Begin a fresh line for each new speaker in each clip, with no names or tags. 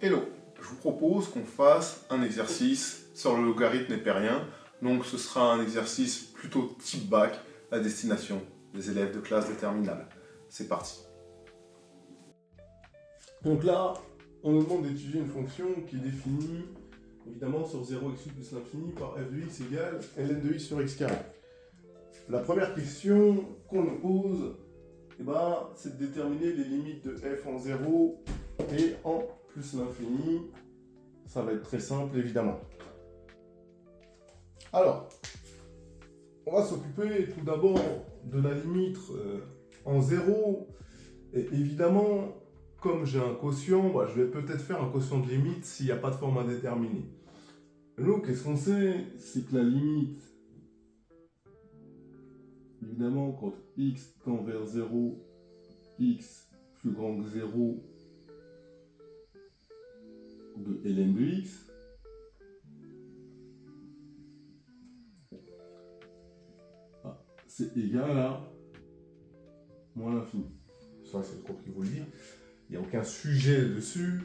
Hello, je vous propose qu'on fasse un exercice sur le logarithme népérien. Donc ce sera un exercice plutôt type bac à destination des élèves de classe de terminale. C'est parti.
Donc là, on nous demande d'étudier une fonction qui est définie évidemment sur 0x plus l'infini par f de x égale ln de x sur x carré. La première question qu'on nous pose, c'est de déterminer les limites de f en 0 et en plus l'infini. Ça va être très simple évidemment. Alors, on va s'occuper tout d'abord de la limite en 0. Et évidemment, comme j'ai un quotient, je vais peut-être faire un quotient de limite s'il n'y a pas de forme indéterminée. Nous, qu'est-ce qu'on sait? C'est que la limite, évidemment, quand x tend vers 0, x plus grand que 0 de ln de x, c'est égal à moins l'infini. Ça, c'est le cours qui vous le dit. Il n'y a aucun sujet dessus.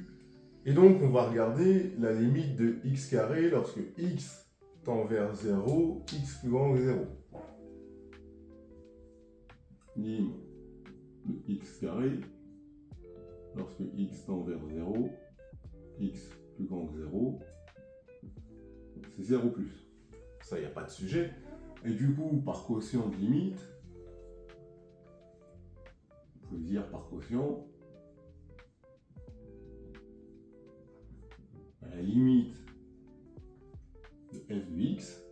Et donc, on va regarder la limite de x carré lorsque x tend vers 0, x plus grand que 0. Lim de x carré lorsque x tend vers 0, x plus grand que 0, c'est 0 plus. Ça, il n'y a pas de sujet. Et du coup, par quotient de limite, vous pouvez dire par quotient, la limite de f de x,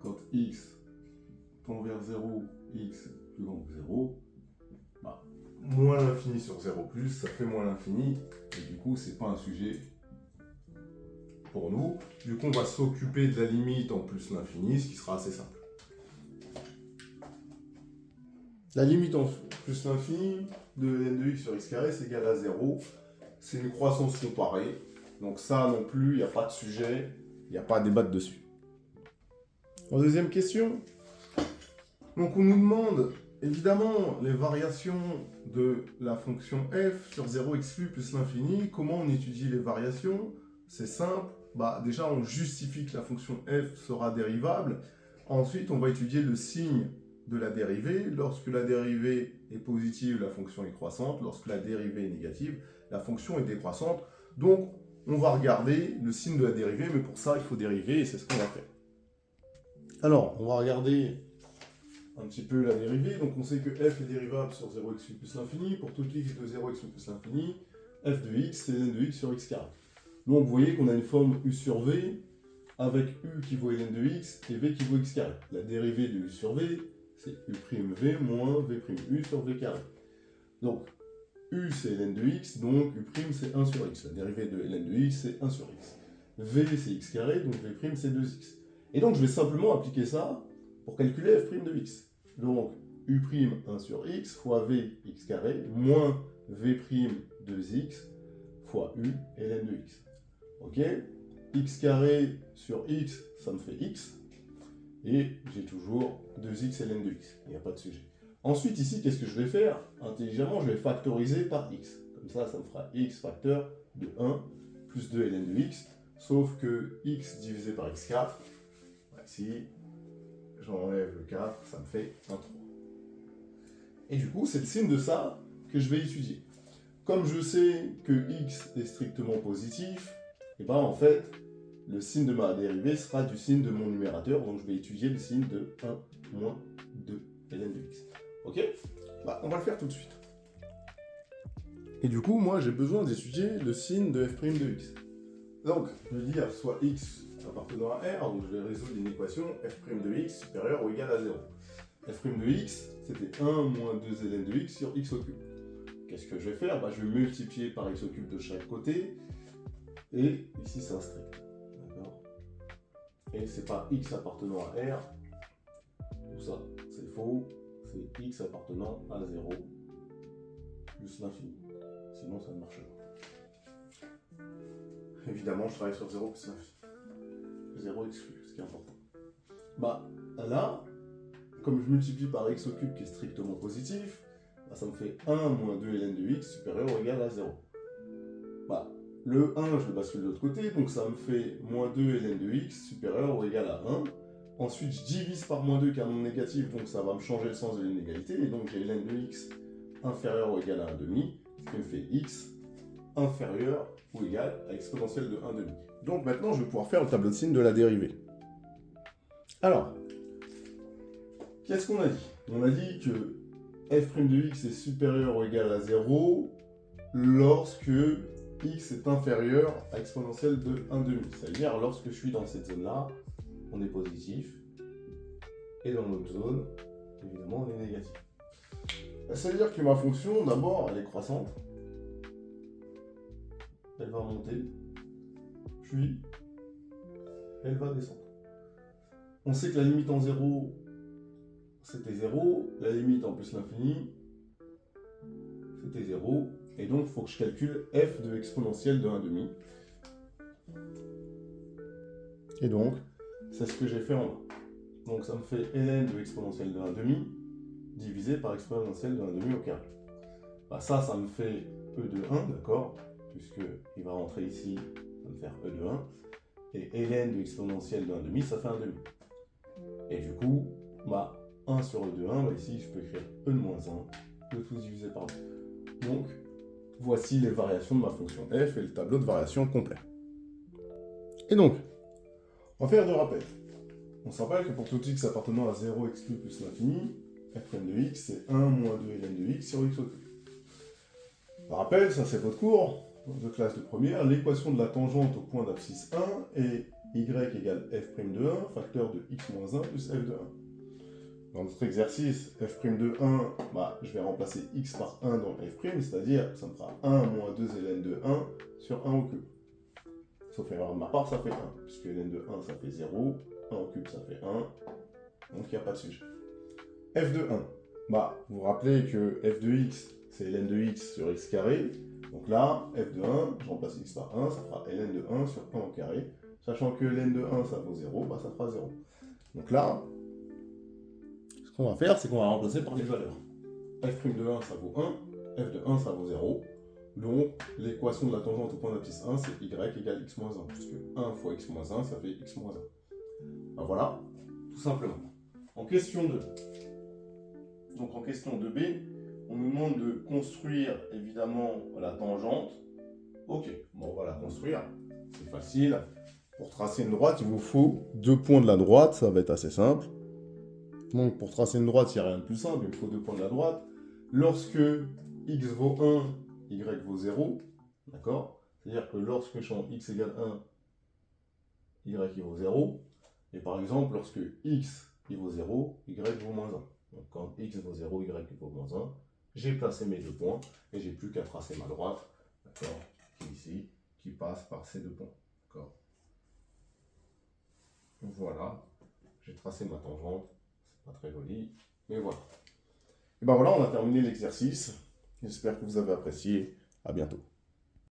quand x tend vers 0, x plus grand que 0, moins l'infini sur 0 plus, ça fait moins l'infini, et du coup, c'est pas un sujet pour nous. Du coup, on va s'occuper de la limite en plus l'infini, ce qui sera assez simple. La limite en plus l'infini de ln de x sur x carré, c'est égal à 0. C'est une croissance comparée. Donc ça non plus, il n'y a pas de sujet, il n'y a pas à débattre dessus. En deuxième question, donc on nous demande évidemment les variations de la fonction f sur 0 exclu plus l'infini. Comment on étudie les variations? C'est simple. Déjà, on justifie que la fonction f sera dérivable. Ensuite, on va étudier le signe de la dérivée. Lorsque la dérivée est positive, la fonction est croissante. Lorsque la dérivée est négative, la fonction est décroissante. Donc, on va regarder le signe de la dérivée, mais pour ça, il faut dériver, et c'est ce qu'on va faire. Alors, on va regarder un petit peu la dérivée. Donc, on sait que f est dérivable sur 0x plus l'infini. Pour tout x de 0x plus l'infini, f de x, c'est ln de x sur x carré. Donc, vous voyez qu'on a une forme u sur v, avec u qui vaut ln de x et v qui vaut x carré. La dérivée de u sur v, c'est u'v moins v'u sur v carré. Donc, u c'est ln de x, donc u' c'est 1 sur x. La dérivée de ln de x, c'est 1 sur x. v c'est x carré, donc v' c'est 2x. Et donc, je vais simplement appliquer ça pour calculer f' de x. Donc, u' 1 sur x fois v x carré moins v' 2x fois u ln de x. Ok, x carré sur x, ça me fait x. Et j'ai toujours 2x ln de x. Il n'y a pas de sujet. Ensuite, ici, qu'est-ce que je vais faire? Intelligemment, je vais factoriser par x. Comme ça, ça me fera x facteur de 1 plus 2 ln de x. Sauf que x divisé par x4, ici, j'enlève le 4, ça me fait un 3. Et du coup, c'est le signe de ça que je vais étudier. Comme je sais que x est strictement positif, et en fait, le signe de ma dérivée sera du signe de mon numérateur, donc je vais étudier le signe de 1 moins 2 ln de x. Ok? On va le faire tout de suite. Et du coup, moi, j'ai besoin d'étudier le signe de f' de x. Donc, je vais dire soit x appartenant à R, donc je vais résoudre une équation f' de x supérieure ou égale à 0. f' de x, c'était 1 moins 2 ln de x sur x au cube. Qu'est-ce que je vais faire? Je vais multiplier par x au cube de chaque côté. Et ici, c'est un strict. D'accord? Et c'est pas x appartenant à R. Tout ça, c'est faux. C'est x appartenant à 0 plus l'infini. Sinon, ça ne marche pas. Évidemment, je travaille sur 0 plus l'infini. 0 exclu, ce qui est important. Là, comme je multiplie par x au cube qui est strictement positif, ça me fait 1 moins 2 ln de x supérieur ou égal à 0. bah, le 1, je le bascule de l'autre côté, donc ça me fait moins 2 ln de x supérieur ou égal à 1. Ensuite, je divise par moins 2 qui est un nombre négatif, donc ça va me changer le sens de l'inégalité, et donc j'ai ln de x inférieur ou égal à 1,5, ce qui me fait x inférieur ou égal à exponentielle de 1,5. Donc maintenant, je vais pouvoir faire le tableau de signe de la dérivée. Alors, qu'est-ce qu'on a dit? On a dit que f' de x est supérieur ou égal à 0 lorsque x est inférieur à exponentielle de 1,5. C'est-à-dire lorsque je suis dans cette zone-là, on est positif, et dans l'autre zone, évidemment, on est négatif. Ça veut dire que ma fonction, d'abord, elle est croissante, elle va monter, puis elle va descendre. On sait que la limite en 0, c'était 0, la limite en plus l'infini, c'était 0, et donc il faut que je calcule f de exponentielle de 1,5. Et donc, c'est ce que j'ai fait en bas. Donc ça me fait ln de exponentielle de 1,5 divisé par exponentielle de 1,5 au carré. Bah ça me fait e de 1, d'accord, puisqu'il va rentrer ici, ça va me faire e de 1. Et ln de exponentielle de 1,5, ça fait 1,5. Et du coup, bah, 1 sur e de 1, bah ici je peux écrire e de moins 1, le tout divisé par 2. Donc, voici les variations de ma fonction f et le tableau de variation complet. Et donc, on va faire deux rappels. On se rappelle que pour tout x appartenant à 0 exclu plus l'infini, f' de x c'est 1 moins 2 ln de x sur x au cube. Rappel, ça c'est votre cours de classe de première, l'équation de la tangente au point d'abscisse 1 est y égale f' de 1, facteur de x moins 1 plus f de 1. Dans notre exercice, f' de 1, bah, je vais remplacer x par 1 dans f', c'est-à-dire que ça me fera 1 moins 2 ln de 1 sur 1 au cube. Sauf erreur de ma part, ça fait 1, puisque ln de 1 ça fait 0, 1 au cube ça fait 1, donc il n'y a pas de sujet. f de 1, bah, vous vous rappelez que f de x c'est ln de x sur x carré, donc là, f de 1, je remplace x par 1, ça fera ln de 1 sur 1 au carré, sachant que ln de 1 ça vaut 0, bah ça fera 0. Donc là, ce qu'on va faire, c'est qu'on va remplacer par les valeurs. f' de 1 ça vaut 1, f de 1 ça vaut 0, donc l'équation de la tangente au point d'abscisse 1 c'est y égale x moins 1, puisque 1 fois x moins 1 ça fait x moins 1. Ben voilà, tout simplement. En question 2. Donc en question 2b, on nous demande de construire évidemment la tangente. Ok, bon on va la construire, c'est facile. Pour tracer une droite, il vous faut deux points de la droite, ça va être assez simple. Donc pour tracer une droite, il n'y a rien de plus simple, il me faut deux points de la droite. Lorsque x vaut 1, y vaut 0, d'accord? C'est-à-dire que lorsque je suis en x égale 1, y vaut 0. Et par exemple, lorsque x vaut 0, y vaut moins 1. Donc quand x vaut 0, y vaut moins 1, j'ai placé mes deux points et j'ai plus qu'à tracer ma droite, d'accord, qui est ici, qui passe par ces deux points. D'accord. Voilà, j'ai tracé ma tangente, c'est pas très joli, mais voilà. Et ben voilà, on a terminé l'exercice. J'espère que vous avez apprécié. À bientôt.